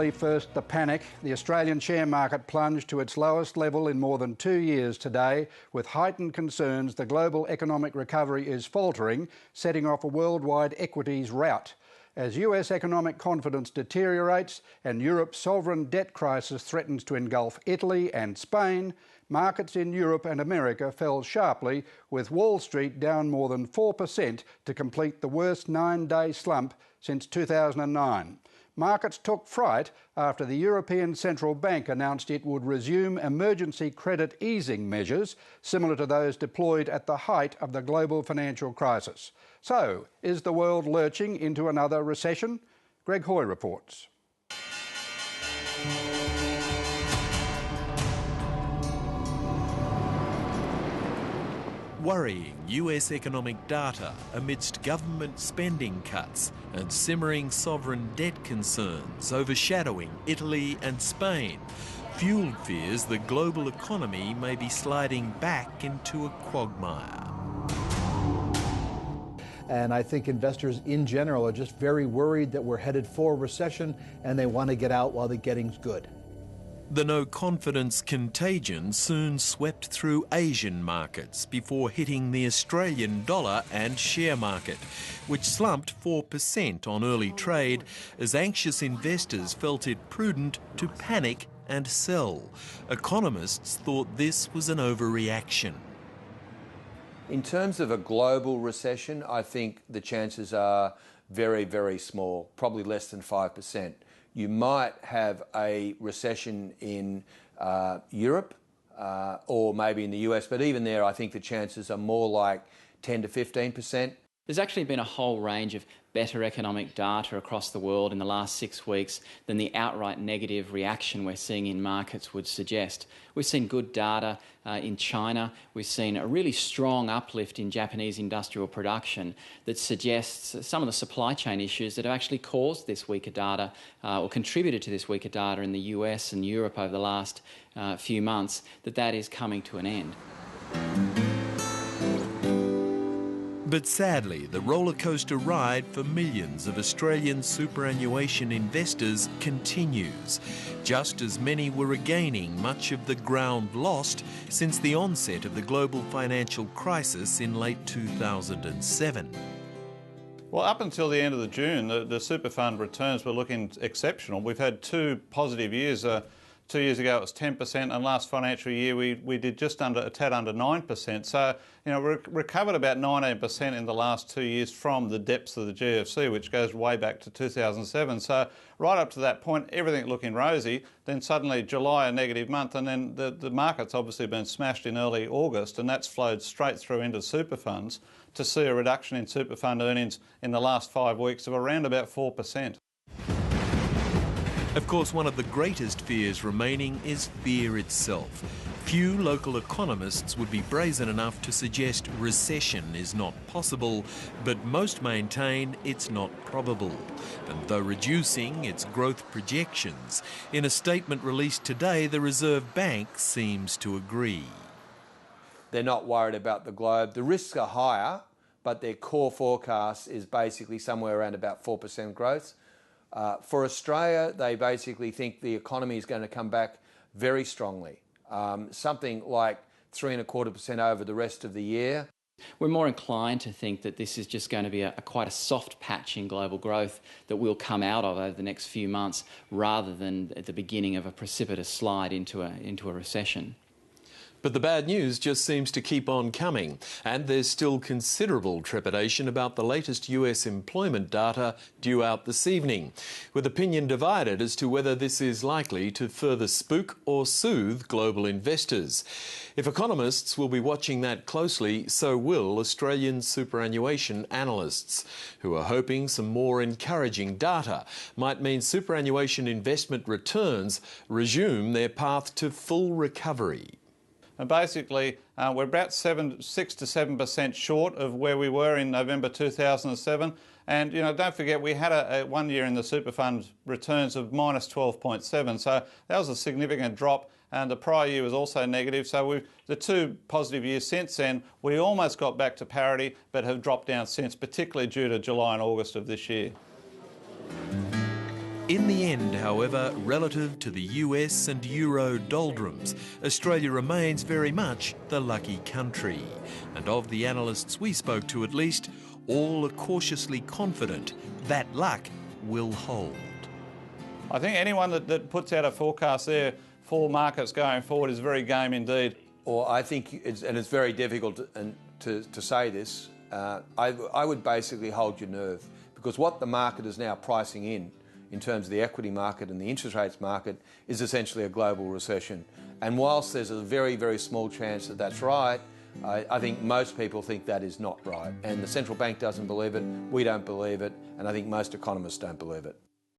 First, the panic. The Australian share market plunged to its lowest level in more than 2 years today, with heightened concerns the global economic recovery is faltering, setting off a worldwide equities rout. As US economic confidence deteriorates and Europe's sovereign debt crisis threatens to engulf Italy and Spain, markets in Europe and America fell sharply, with Wall Street down more than 4% to complete the worst 9-day slump since 2009. Markets took fright after the European Central Bank announced it would resume emergency credit easing measures similar to those deployed at the height of the global financial crisis. So, is the world lurching into another recession? Greg Hoy reports. Worrying US economic data amidst government spending cuts and simmering sovereign debt concerns overshadowing Italy and Spain fueled fears the global economy may be sliding back into a quagmire. And I think investors in general are just very worried that we're headed for a recession and they want to get out while the getting's good. The no-confidence contagion soon swept through Asian markets before hitting the Australian dollar and share market, which slumped 4% on early trade as anxious investors felt it prudent to panic and sell. Economists thought this was an overreaction. In terms of a global recession, I think the chances are very, very small, probably less than 5%. You might have a recession in Europe or maybe in the US, but even there I think the chances are more like 10 to 15%. There's actually been a whole range of better economic data across the world in the last 6 weeks than the outright negative reaction we're seeing in markets would suggest. We've seen good data in China. We've seen a really strong uplift in Japanese industrial production that suggests some of the supply chain issues that have actually caused this weaker data or contributed to this weaker data in the US and Europe over the last few months, that is coming to an end. But sadly, the rollercoaster ride for millions of Australian superannuation investors continues, just as many were regaining much of the ground lost since the onset of the global financial crisis in late 2007. Well, up until the end of June, the super fund returns were looking exceptional. We've had 2 positive years. 2 years ago it was 10%, and last financial year we did just a tad under 9%. So, you know, we recovered about 19% in the last 2 years from the depths of the GFC, which goes way back to 2007. So right up to that point, everything looking rosy. Then suddenly July, a negative month, and then the market's obviously been smashed in early August, and that's flowed straight through into super funds to see a reduction in super fund earnings in the last 5 weeks of around about 4%. Of course, one of the greatest fears remaining is fear itself. Few local economists would be brazen enough to suggest recession is not possible, but most maintain it's not probable. And though reducing its growth projections, in a statement released today, the Reserve Bank seems to agree. They're not worried about the globe. The risks are higher, but their core forecast is basically somewhere around about 4% growth. For Australia, they basically think the economy is going to come back very strongly, something like 3.25% over the rest of the year. We're more inclined to think that this is just going to be quite a soft patch in global growth that we'll come out of over the next few months, rather than at the beginning of a precipitous slide into a recession. But the bad news just seems to keep on coming, and there's still considerable trepidation about the latest US employment data due out this evening, with opinion divided as to whether this is likely to further spook or soothe global investors. If economists will be watching that closely, so will Australian superannuation analysts, who are hoping some more encouraging data might mean superannuation investment returns resume their path to full recovery. And basically, we're about 6 to 7% short of where we were in November 2007. And, you know, don't forget, we had a 1 year in the super fund returns of minus 12.7. So that was a significant drop. And the prior year was also negative. So the 2 positive years since then, we almost got back to parity, but have dropped down since, particularly due to July and August of this year. In the end, however, relative to the US and Euro doldrums, Australia remains very much the lucky country. And of the analysts we spoke to at least, all are cautiously confident that luck will hold. I think anyone that puts out a forecast there for markets going forward is very game indeed. Or I think, it's very difficult to say this, I would basically hold your nerve, because what the market is now pricing in terms of the equity market and the interest rates market, is essentially a global recession. And whilst there's a very, very small chance that that's right, I think most people think that is not right. And the central bank doesn't believe it, we don't believe it, and I think most economists don't believe it.